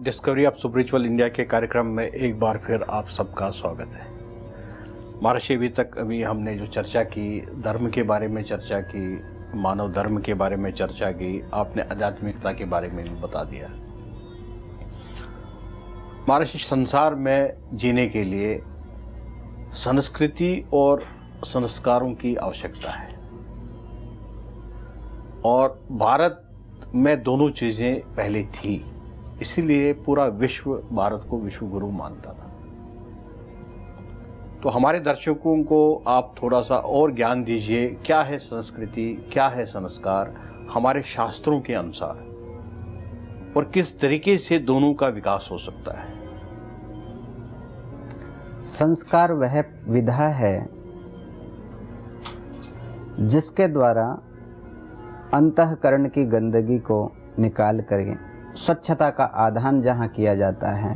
Discovery of spiritual India के कार्यक्रम में एक बार फिर आप सबका स्वागत है। महर्षि अभी हमने जो चर्चा की, धर्म के बारे में चर्चा की, मानव धर्म के बारे में चर्चा की, आपने आध्यात्मिकता के बारे में भी बता दिया। महर्षि, संसार में जीने के लिए संस्कृति और संस्कारों की आवश्यकता है और भारत में दोनों चीज़ें पहले थी, इसीलिए पूरा विश्व भारत को विश्व गुरु मानता था। तो हमारे दर्शकों को आप थोड़ा सा और ज्ञान दीजिए, क्या है संस्कृति, क्या है संस्कार हमारे शास्त्रों के अनुसार और किस तरीके से दोनों का विकास हो सकता है। संस्कार वह विधा है जिसके द्वारा अंतःकरण की गंदगी को निकाल कर स्वच्छता का आधान जहाँ किया जाता है,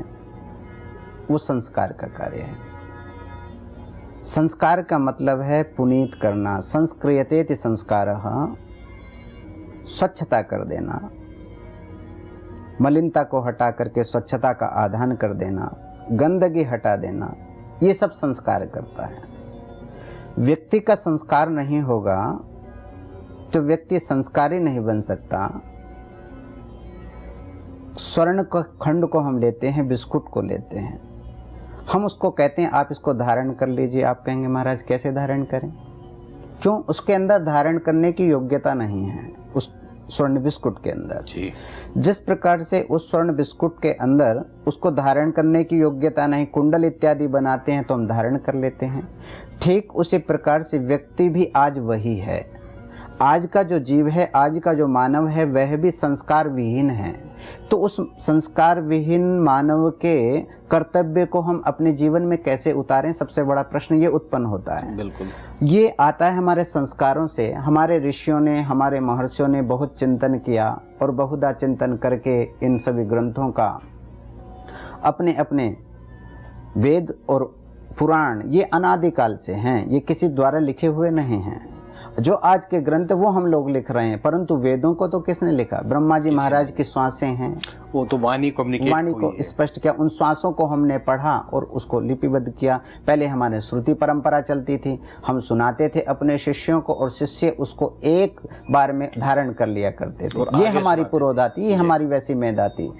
वो संस्कार का कार्य है। संस्कार का मतलब है पुनीत करना। संस्क्रियतेति संस्कारः, स्वच्छता कर देना, मलिनता को हटा करके स्वच्छता का आधान कर देना, गंदगी हटा देना, ये सब संस्कार करता है। व्यक्ति का संस्कार नहीं होगा तो व्यक्ति संस्कारी नहीं बन सकता। स्वर्ण खंड को हम लेते हैं, बिस्कुट को लेते हैं, हम उसको कहते हैं आप इसको धारण कर लीजिए। आप कहेंगे महाराज कैसे धारण करें? क्यों? उसके अंदर धारण करने की योग्यता नहीं है उस स्वर्ण बिस्कुट के अंदर। जिस प्रकार से उस स्वर्ण बिस्कुट के अंदर उसको धारण करने की योग्यता नहीं, कुंडल इत्यादि बनाते हैं तो हम धारण कर लेते हैं, ठीक उसी प्रकार से व्यक्ति भी आज वही है। आज का जो जीव है, आज का जो मानव है, वह भी संस्कार विहीन है। तो उस संस्कार विहीन मानव के कर्तव्य को हम अपने जीवन में कैसे उतारें, सबसे बड़ा प्रश्न ये उत्पन्न होता है। बिल्कुल, ये आता है हमारे संस्कारों से। हमारे ऋषियों ने, हमारे महर्षियों ने बहुत चिंतन किया और बहुधा चिंतन करके इन सभी ग्रंथों का, अपने अपने वेद और पुराण ये अनादिकाल से हैं, ये किसी द्वारा लिखे हुए नहीं हैं। जो आज के ग्रंथ वो हम लोग लिख रहे हैं, परंतु वेदों को तो किसने लिखा? ब्रह्मा जी महाराज की श्वासें हैं, वो तो वाणी को स्पष्ट किया। उन श्वासों को हमने पढ़ा और उसको लिपिबद्ध किया। पहले हमारे श्रुति परंपरा चलती थी, हम सुनाते थे अपने शिष्यों को और शिष्य उसको एक बार में धारण कर लिया करते थे। ये हमारी पुरोधा थी, ये हमारी वैसी मेधा थी।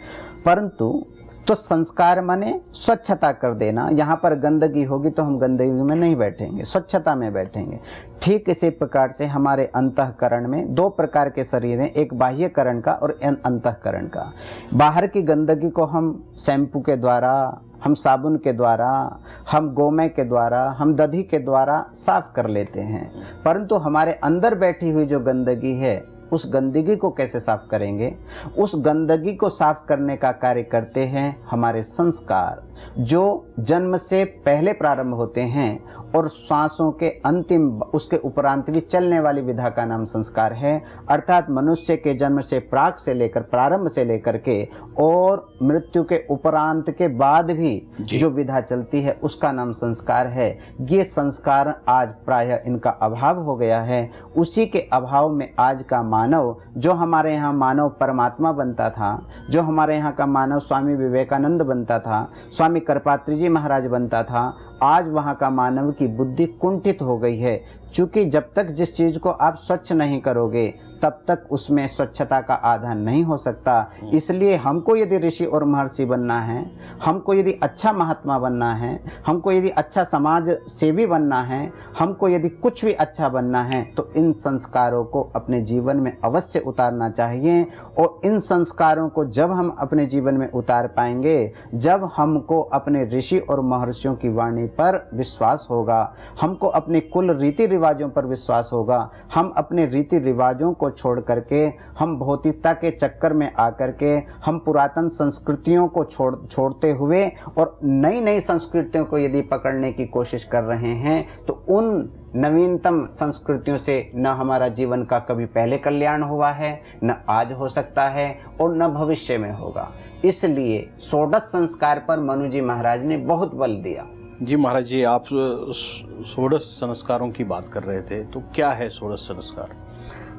परंतु तो संस्कार माने स्वच्छता कर देना। यहाँ पर गंदगी होगी तो हम गंदगी में नहीं बैठेंगे, स्वच्छता में बैठेंगे। ठीक इसी प्रकार से हमारे अंतःकरण में दो प्रकार के शरीर हैं, एक बाह्यकरण का और अंतःकरण का। बाहर की गंदगी को हम शैम्पू के द्वारा, हम साबुन के द्वारा, हम गोमय के द्वारा, हम दधी के द्वारा साफ कर लेते हैं, परंतु हमारे अंदर बैठी हुई जो गंदगी है उस गंदगी को कैसे साफ करेंगे? उस गंदगी को साफ करने का कार्य करते हैं हमारे संस्कार, जो जन्म से पहले प्रारंभ होते हैं और श्वासों के अंतिम, उसके उपरांत भी चलने वाली विधा का नाम संस्कार है। अर्थात मनुष्य के जन्म से प्राक से लेकर, प्रारंभ से लेकर के और मृत्यु के उपरांत के बाद भी जो विधा चलती है उसका नाम संस्कार है। ये संस्कार आज प्रायः इनका अभाव हो गया है। उसी के अभाव में आज का मानव, जो हमारे यहाँ मानव परमात्मा बनता था, जो हमारे यहाँ का मानव स्वामी विवेकानंद बनता था, स्वामी करपात्री जी महाराज बनता था, आज वहाँ का मानव की बुद्धि कुंठित हो गई है। क्योंकि जब तक जिस चीज़ को आप स्वच्छ नहीं करोगे तब तक उसमें स्वच्छता का आधान नहीं हो सकता। इसलिए हमको यदि ऋषि और महर्षि बनना है, हमको यदि अच्छा महात्मा बनना है, हमको यदि अच्छा समाज सेवी बनना है, हमको यदि कुछ भी अच्छा बनना है, तो इन संस्कारों को अपने जीवन में अवश्य उतारना चाहिए। और इन संस्कारों को जब हम अपने जीवन में उतार पाएंगे, जब हमको अपने ऋषि और महर्षियों की वाणी पर विश्वास होगा, हमको अपने कुल रीति रिवाजों पर विश्वास होगा, हम अपने रीति रिवाजों को छोड़ करके, हम भौतिकता के चक्कर में आकर के, हम पुरातन संस्कृतियों को छोड़ते हुए और नई नई संस्कृतियों को यदि पकड़ने की कोशिश कर रहे हैं, तो उन नवीनतम संस्कृतियों से न हमारा जीवन का कभी पहले कल्याण हुआ है, न आज हो सकता है और न भविष्य में होगा। इसलिए षोडश संस्कार पर मनु जी महाराज ने बहुत बल दिया। जी महाराज जी, आप षोडश संस्कारों की बात कर रहे थे, तो क्या है षोडश संस्कार?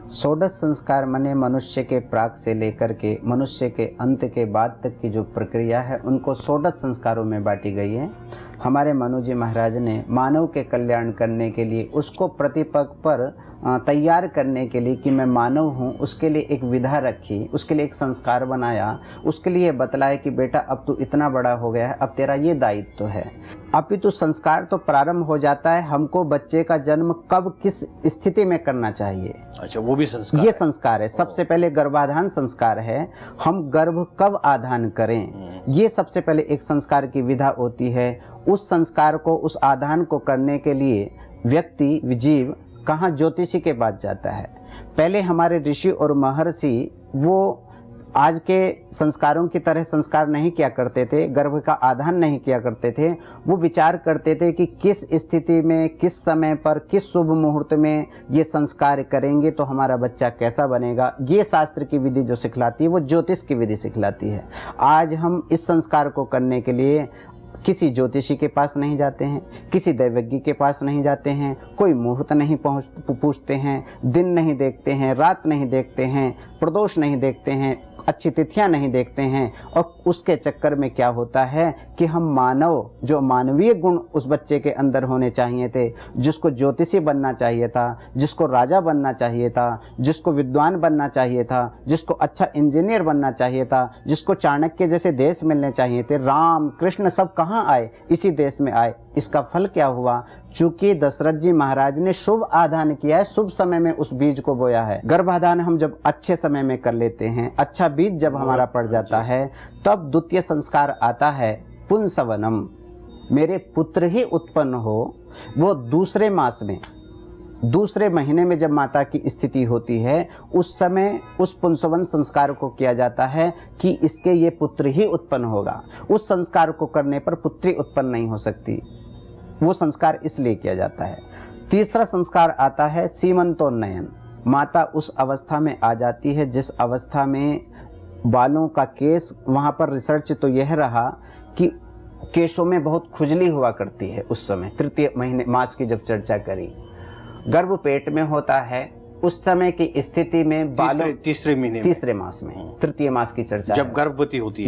षोडश संस्कार माने मनुष्य के प्राक से लेकर के मनुष्य के अंत के बाद तक की जो प्रक्रिया है उनको षोडश संस्कारों में बांटी गई है। हमारे मनु जी महाराज ने मानव के कल्याण करने के लिए, उसको प्रतिपद पर तैयार करने के लिए कि मैं मानव हूँ, उसके लिए एक विधा रखी, उसके लिए एक संस्कार बनाया, उसके लिए बतलाया कि बेटा अब तू इतना बड़ा हो गया है, अब तेरा ये दायित्व है। अपितु संस्कार तो प्रारंभ हो जाता है हमको बच्चे का जन्म कब किस स्थिति में करना चाहिए। अच्छा, वो भी संस्कार ये संस्कार है। सबसे पहले गर्भाधान संस्कार है, हम गर्भ कब आधान करें, ये सबसे पहले एक संस्कार की विधा होती है। उस संस्कार को, उस आधान को करने के लिए व्यक्ति जीव कहाँ ज्योतिषी के पास जाता है। पहले हमारे ऋषि और महर्षि वो आज के संस्कारों की तरह संस्कार नहीं किया करते थे, गर्भ का आधान नहीं किया करते थे। वो विचार करते थे कि किस स्थिति में, किस समय पर, किस शुभ मुहूर्त में ये संस्कार करेंगे तो हमारा बच्चा कैसा बनेगा। ये शास्त्र की विधि जो सिखलाती है वो ज्योतिष की विधि सिखलाती है। आज हम इस संस्कार को करने के लिए किसी ज्योतिषी के पास नहीं जाते हैं, किसी दैवज्ञ के पास नहीं जाते हैं, कोई मुहूर्त नहीं पूछते हैं, दिन नहीं देखते हैं, रात नहीं देखते हैं, प्रदोष नहीं देखते हैं, अच्छी तिथियां नहीं देखते हैं। और उसके चक्कर में क्या होता है कि हम मानव, जो मानवीय गुण उस बच्चे के अंदर होने चाहिए थे, जिसको ज्योतिषी बनना चाहिए था, जिसको राजा बनना चाहिए था, जिसको विद्वान बनना चाहिए था, जिसको अच्छा इंजीनियर बनना चाहिए था, जिसको चाणक्य जैसे देश मिलने चाहिए थे, राम कृष्ण सब कहाँ आए, इसी देश में आए। इसका फल क्या हुआ? चूंकि दशरथ जी महाराज ने शुभ आधान किया है, शुभ समय में उस बीज को बोया है। गर्भाधान हम जब अच्छे समय में कर लेते हैं, अच्छा बीज जब हमारा पड़ जाता है, तब द्वितीय संस्कार आता है पुंसवनम, मेरे पुत्र ही उत्पन्न हो। वो दूसरे मास में, दूसरे महीने में जब माता की स्थिति होती है, उस समय उस पुंसवन संस्कार को किया जाता है कि इसके ये पुत्र ही उत्पन्न होगा। उस संस्कार को करने पर पुत्री उत्पन्न नहीं हो सकती, वो संस्कार इसलिए किया जाता है। तीसरा संस्कार आता है सीमंतोन्नयन। माता उस अवस्था में आ जाती है जिस अवस्था में बालों का केस, वहाँ पर रिसर्च तो यह रहा कि केशों में बहुत खुजली हुआ करती है उस समय। तृतीय महीने मास की जब चर्चा करी, गर्भ पेट में होता है, उस समय की स्थिति में बालों तीसरे मास में, तृतीय मास की चर्चा जब गर्भवती होती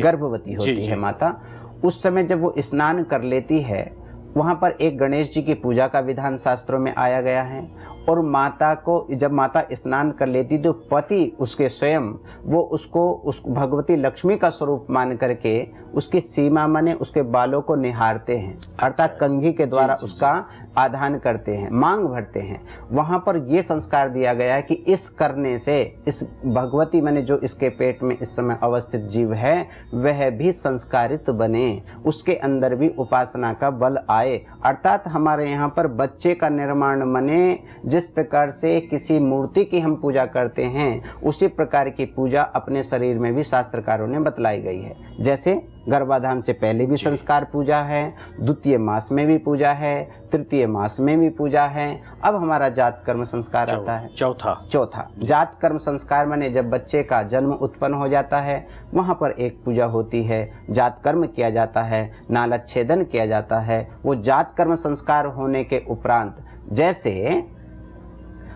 है माता, उस समय जब वो स्नान कर लेती है, वहाँ पर एक गणेश जी की पूजा का विधान शास्त्रों में आया गया है। और माता को जब माता स्नान कर लेती तो पति उसके स्वयं वो उसको उस भगवती लक्ष्मी का स्वरूप मान करके उसकी सीमा माने उसके बालों को निहारते हैं, अर्थात कंघी के द्वारा उसका आधान करते हैं, मांग भरते हैं। वहाँ पर ये संस्कार दिया गया है कि इस करने से इस भगवती माने जो इसके पेट में इस समय अवस्थित जीव है वह भी संस्कारित बने, उसके अंदर भी उपासना का बल आए। अर्थात हमारे यहाँ पर बच्चे का निर्माण माने जिस प्रकार से किसी मूर्ति की हम पूजा करते हैं, उसी प्रकार की पूजा अपने शरीर में भी शास्त्रकारों ने बतलाई गई है। जैसे गर्भाधान से पहले भी संस्कार पूजा है, द्वितीय मास में भी पूजा है, तृतीय मास में भी पूजा है। अब हमारा जात कर्म संस्कार आता है चौथा जात कर्म संस्कार माने जब बच्चे का जन्म उत्पन्न हो जाता है, वहाँ पर एक पूजा होती है, जात कर्म किया जाता है, नालच्छेदन किया जाता है। वो जात कर्म संस्कार होने के उपरांत, जैसे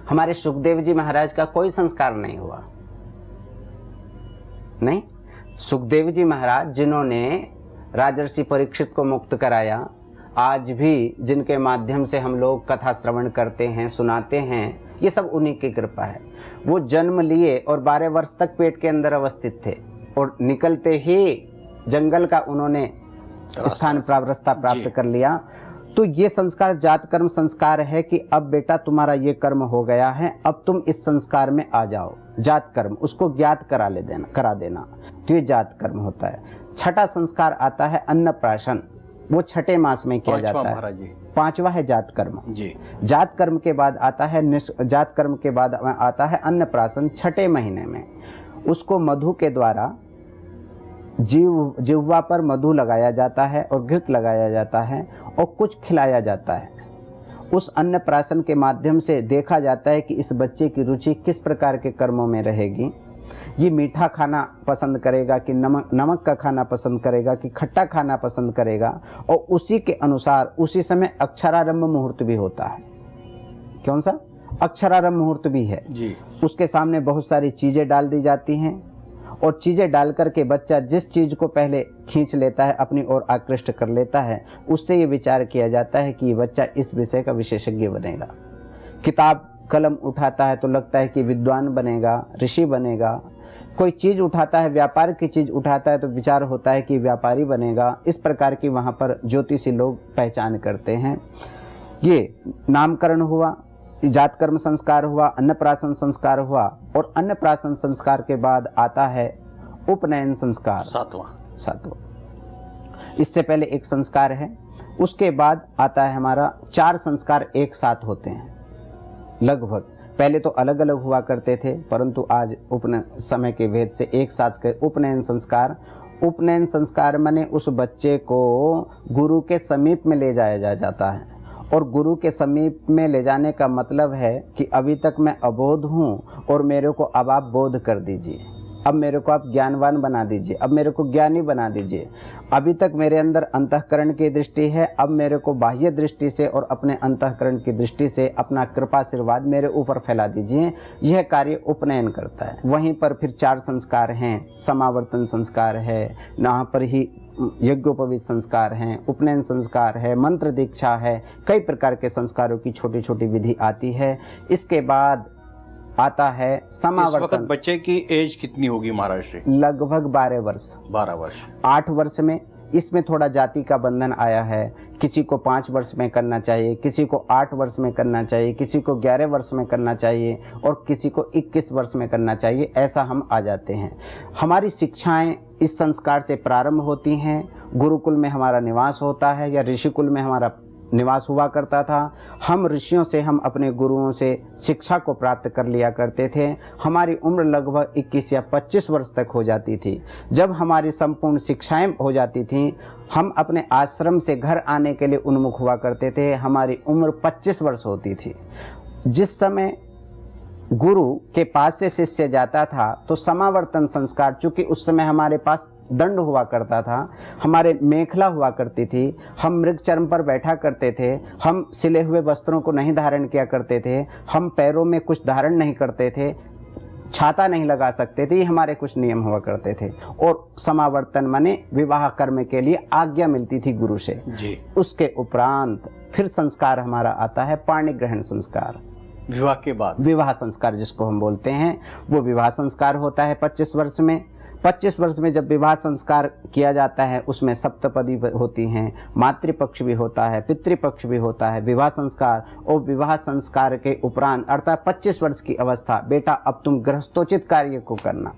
हमारे सुखदेव जी महाराज का कोई संस्कार नहीं हुआ, नहीं, सुखदेव जी महाराज जिन्होंने राजर्षि परीक्षित को मुक्त कराया, आज भी जिनके माध्यम से हम लोग कथा श्रवण करते हैं, सुनाते हैं, ये सब उन्हीं की कृपा है। वो जन्म लिए और 12 वर्ष तक पेट के अंदर अवस्थित थे और निकलते ही जंगल का उन्होंने स्थान रास्ता प्राप्त कर लिया। तो ये संस्कार जात कर्म संस्कार है कि अब बेटा तुम्हारा ये कर्म हो गया है, अब तुम इस संस्कार में आ जाओ। जात कर्म उसको ज्ञात करा देना, तो ये जात कर्म होता है। छठा संस्कार आता है अन्नप्राशन, वो छठे मास में किया जाता है। पांचवा है जात कर्म जी। जात कर्म के बाद आता है अन्नप्राशन छठे महीने में। उसको मधु के द्वारा जिह्वा पर मधु लगाया जाता है और घृत लगाया जाता है और कुछ खिलाया जाता है। उस अन्नप्राशन के माध्यम से देखा जाता है कि इस बच्चे की रुचि किस प्रकार के कर्मों में रहेगी। ये मीठा खाना पसंद करेगा कि नमक का खाना पसंद करेगा कि खट्टा खाना पसंद करेगा। और उसी के अनुसार उसी समय अक्षरारंभ मुहूर्त भी होता है। कौन सा? अक्षरारंभ मुहूर्त भी है जी। उसके सामने बहुत सारी चीज़ें डाल दी जाती हैं और चीज़ें डाल करके बच्चा जिस चीज़ को पहले खींच लेता है, अपनी ओर आकृष्ट कर लेता है, उससे ये विचार किया जाता है कि ये बच्चा इस विषय का विशेषज्ञ बनेगा। किताब कलम उठाता है तो लगता है कि विद्वान बनेगा, ऋषि बनेगा। कोई चीज़ उठाता है, व्यापार की चीज़ उठाता है तो विचार होता है कि व्यापारी बनेगा। इस प्रकार की वहाँ पर ज्योतिषी लोग पहचान करते हैं। ये नामकरण हुआ, जात कर्म संस्कार हुआ, अन्नप्राशन संस्कार हुआ और अन्नप्राशन संस्कार के बाद आता है उपनयन संस्कार, सातवां। इससे पहले एक संस्कार है, उसके बाद आता है हमारा 4 संस्कार एक साथ होते हैं लगभग। पहले तो अलग अलग हुआ करते थे, परंतु आज समय के भेद से एक साथ के उपनयन संस्कार। उपनयन संस्कार माने उस बच्चे को गुरु के समीप में ले जाया जाता है और गुरु के समीप में ले जाने का मतलब है कि अभी तक मैं अबोध हूँ और मेरे को अब आप बोध कर दीजिए, अब मेरे को आप ज्ञानवान बना दीजिए, अब मेरे को ज्ञानी बना दीजिए। अभी तक मेरे अंदर अंतःकरण की दृष्टि है, अब मेरे को बाह्य दृष्टि से और अपने अंतःकरण की दृष्टि से अपना कृपाशीर्वाद मेरे ऊपर फैला दीजिए। यह कार्य उपनयन करता है। वहीं पर फिर 4 संस्कार हैं, समावर्तन संस्कार है, यहाँ पर ही यज्ञोपवीत संस्कार हैं, उपनयन संस्कार है, मंत्र दीक्षा है, कई प्रकार के संस्कारों की छोटी छोटी विधि आती है। इसके बाद आता है समावर्तन। इस वक्त बच्चे की एज कितनी होगी महाराज श्री? लगभग 12 वर्ष। 12 वर्ष। 8 वर्ष में इसमें थोड़ा जाति का बंधन आया है। किसी को 5 वर्ष में करना चाहिए, किसी को 8 वर्ष में करना चाहिए, किसी को 11 वर्ष में करना चाहिए और किसी को 21 वर्ष में करना चाहिए। ऐसा हम आ जाते हैं। हमारी शिक्षाएं इस संस्कार से प्रारंभ होती हैं। गुरुकुल में हमारा निवास होता है या ऋषिकुल में हमारा निवास हुआ करता था। हम ऋषियों से, हम अपने गुरुओं से शिक्षा को प्राप्त कर लिया करते थे। हमारी उम्र लगभग 21 या 25 वर्ष तक हो जाती थी। जब हमारी संपूर्ण शिक्षाएं हो जाती थीं, हम अपने आश्रम से घर आने के लिए उन्मुख हुआ करते थे। हमारी उम्र 25 वर्ष होती थी। जिस समय गुरु के पास से शिष्य जाता था तो समावर्तन संस्कार, चूँकि उस समय हमारे पास दंड हुआ करता था, हमारे मेखला हुआ करती थी, हम मृग चर्म पर बैठा करते थे, हम सिले हुए वस्त्रों को नहीं धारण किया करते थे, हम पैरों में कुछ धारण नहीं करते थे, छाता नहीं लगा सकते थे। ये हमारे कुछ नियम हुआ करते थे। और समावर्तन माने विवाह कर्म के लिए आज्ञा मिलती थी गुरु से जी। उसके उपरांत फिर संस्कार हमारा आता है पाणी ग्रहण संस्कार। विवाह के बाद विवाह संस्कार जिसको हम बोलते हैं, वो विवाह संस्कार होता है 25 वर्ष में। 25 वर्ष में जब विवाह संस्कार किया जाता है, उसमें सप्तपदी होती हैं, मातृपक्ष भी होता है, पितृपक्ष भी होता है, विवाह संस्कार। और विवाह संस्कार के उपरांत अर्थात 25 वर्ष की अवस्था, बेटा अब तुम गृहस्थोचित कार्य को करना,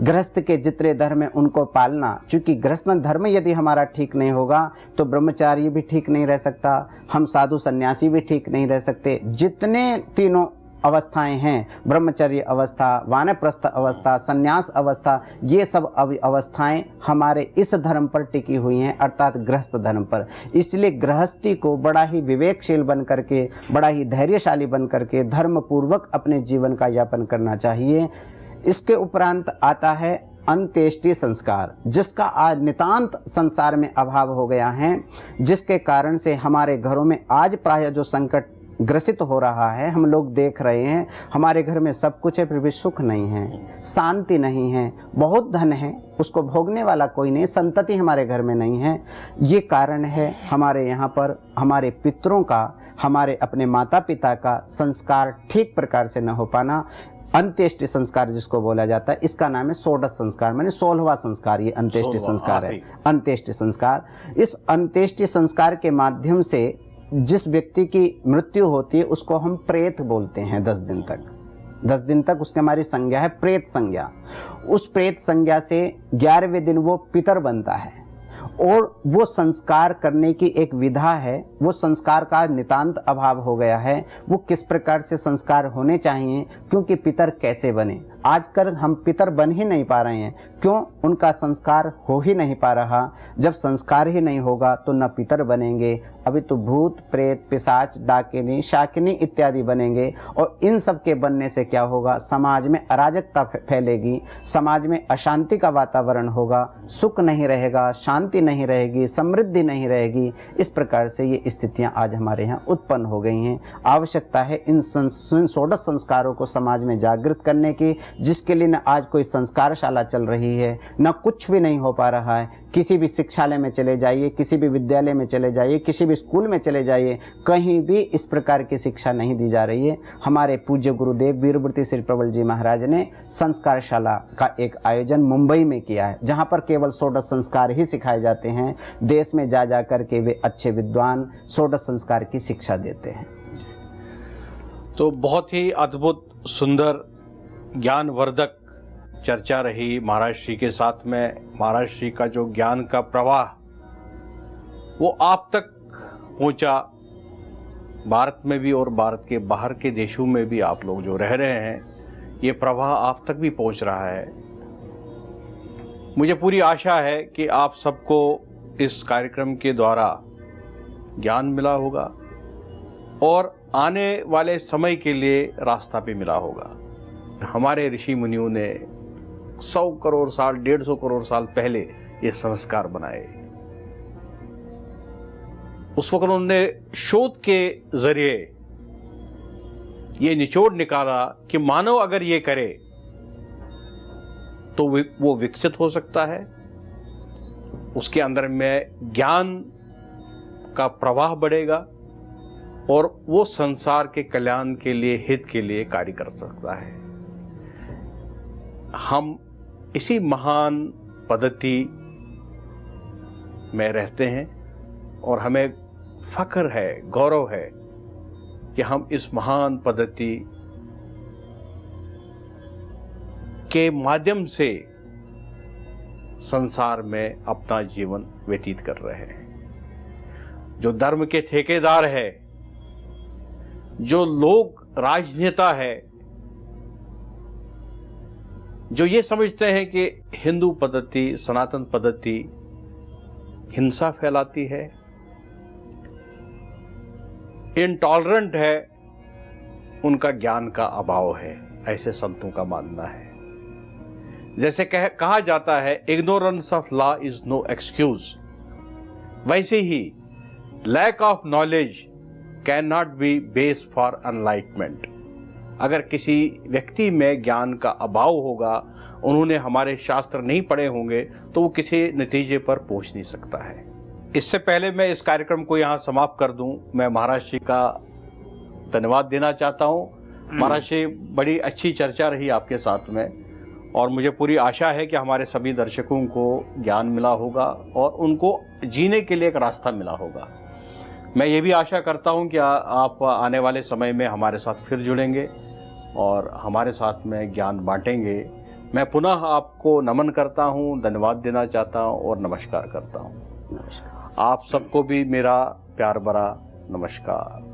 गृहस्थ के जितने धर्म है उनको पालना। क्योंकि गृहस्थ धर्म यदि हमारा ठीक नहीं होगा तो ब्रह्मचारी भी ठीक नहीं रह सकता, हम साधु सन्यासी भी ठीक नहीं रह सकते। जितने तीनों अवस्थाएं हैं, ब्रह्मचर्य अवस्था, वानप्रस्थ अवस्था, संन्यास अवस्था, ये सब अवस्थाएं हमारे इस धर्म पर टिकी हुई हैं, अर्थात गृहस्थ धर्म पर। इसलिए गृहस्थी को बड़ा ही विवेकशील बन करके, बड़ा ही धैर्यशाली बन करके धर्म पूर्वक अपने जीवन का यापन करना चाहिए। इसके उपरांत आता है अंत्येष्टि संस्कार, जिसका आज नितांत संसार में अभाव हो गया है, जिसके कारण से हमारे घरों में आज प्रायः जो संकट ग्रसित हो रहा है, हम लोग देख रहे हैं। हमारे घर में सब कुछ है फिर भी सुख नहीं है, शांति नहीं है, बहुत धन है उसको भोगने वाला कोई नहीं, संतति हमारे घर में नहीं है। ये कारण है हमारे यहाँ पर हमारे पितरों का, हमारे अपने माता पिता का संस्कार ठीक प्रकार से न हो पाना। अंत्येष्टि संस्कार जिसको बोला जाता है, इसका नाम है षोडश संस्कार, माने 16वां संस्कार ये अंत्येष्टि संस्कार है। अंत्येष्टि संस्कार, इस अंत्येष्टि संस्कार के माध्यम से जिस व्यक्ति की मृत्यु होती है उसको हम प्रेत बोलते हैं। 10 दिन तक उसकी हमारी संज्ञा है प्रेत संज्ञा। उस प्रेत संज्ञा से 11वें दिन वो पितर बनता है और वो संस्कार करने की एक विधा है। वो संस्कार का नितांत अभाव हो गया है। वो किस प्रकार से संस्कार होने चाहिए, क्योंकि पितर कैसे बने, आजकल हम पितर बन ही नहीं पा रहे हैं। क्यों? उनका संस्कार हो ही नहीं पा रहा। जब संस्कार ही नहीं होगा तो न पितर बनेंगे अभी तो भूत, प्रेत, पिशाच, डाकिनी, शाकिनी इत्यादि बनेंगे। और इन सब के बनने से क्या होगा, समाज में अराजकता फैलेगी, समाज में अशांति का वातावरण होगा, सुख नहीं रहेगा, शांति नहीं रहेगी, समृद्धि नहीं रहेगी। इस प्रकार से ये स्थितियां आज हमारे यहाँ उत्पन्न हो गई हैं। आवश्यकता है इन षोडश संस्कारों को समाज में जागृत करने की, जिसके लिए न आज कोई संस्कारशाला चल रही है, न कुछ भी नहीं हो पा रहा है। किसी भी शिक्षालय में चले जाइए, किसी भी विद्यालय में चले जाइए, किसी भी स्कूल में चले जाइए, कहीं भी इस प्रकार की शिक्षा नहीं दी जा रही है। हमारे पूज्य गुरुदेव वीरवृत्ति श्री प्रबल जी महाराज ने संस्कारशाला का एक आयोजन मुंबई में किया है, जहां पर केवल षोडश संस्कार ही सिखाए जाते हैं। देश में जा जा कर के वे अच्छे विद्वान षोडश संस्कार की शिक्षा देते हैं। तो बहुत ही अद्भुत, सुंदर, ज्ञानवर्धक चर्चा रही महाराज श्री के साथ में। महाराज श्री का जो ज्ञान का प्रवाह वो आप तक पहुंचा, भारत में भी और भारत के बाहर के देशों में भी आप लोग जो रह रहे हैं, ये प्रवाह आप तक भी पहुंच रहा है। मुझे पूरी आशा है कि आप सबको इस कार्यक्रम के द्वारा ज्ञान मिला होगा और आने वाले समय के लिए रास्ता भी मिला होगा। हमारे ऋषि मुनियों ने 100 करोड़ साल, 150 करोड़ साल पहले ये संस्कार बनाए। उस वक्त उन्होंने शोध के जरिए ये निचोड़ निकाला कि मानव अगर ये करे तो वो विकसित हो सकता है, उसके अंदर में ज्ञान का प्रवाह बढ़ेगा और वो संसार के कल्याण के लिए, हित के लिए कार्य कर सकता है। हम इसी महान पद्धति में रहते हैं और हमें फख्र है, गौरव है कि हम इस महान पद्धति के माध्यम से संसार में अपना जीवन व्यतीत कर रहे हैं। जो धर्म के ठेकेदार है, जो लोग राजनेता है, जो ये समझते हैं कि हिंदू पद्धति, सनातन पद्धति हिंसा फैलाती है, इंटॉलरेंट है, उनका ज्ञान का अभाव है, ऐसे संतों का मानना है। जैसे कहा जाता है, ignorance of law is no excuse, वैसे ही lack of knowledge can not be base for enlightenment. अगर किसी व्यक्ति में ज्ञान का अभाव होगा, उन्होंने हमारे शास्त्र नहीं पढ़े होंगे, तो वो किसी नतीजे पर पहुंच नहीं सकता है। इससे पहले मैं इस कार्यक्रम को यहाँ समाप्त कर दूं, मैं महाराज जी का धन्यवाद देना चाहता हूँ। महाराज जी, बड़ी अच्छी चर्चा रही आपके साथ में और मुझे पूरी आशा है कि हमारे सभी दर्शकों को ज्ञान मिला होगा और उनको जीने के लिए एक रास्ता मिला होगा। मैं ये भी आशा करता हूँ कि आप आने वाले समय में हमारे साथ फिर जुड़ेंगे और हमारे साथ में ज्ञान बांटेंगे। मैं पुनः आपको नमन करता हूँ, धन्यवाद देना चाहता हूँ और नमस्कार करता हूँ। नमस्कार। आप सबको भी मेरा प्यार भरा नमस्कार।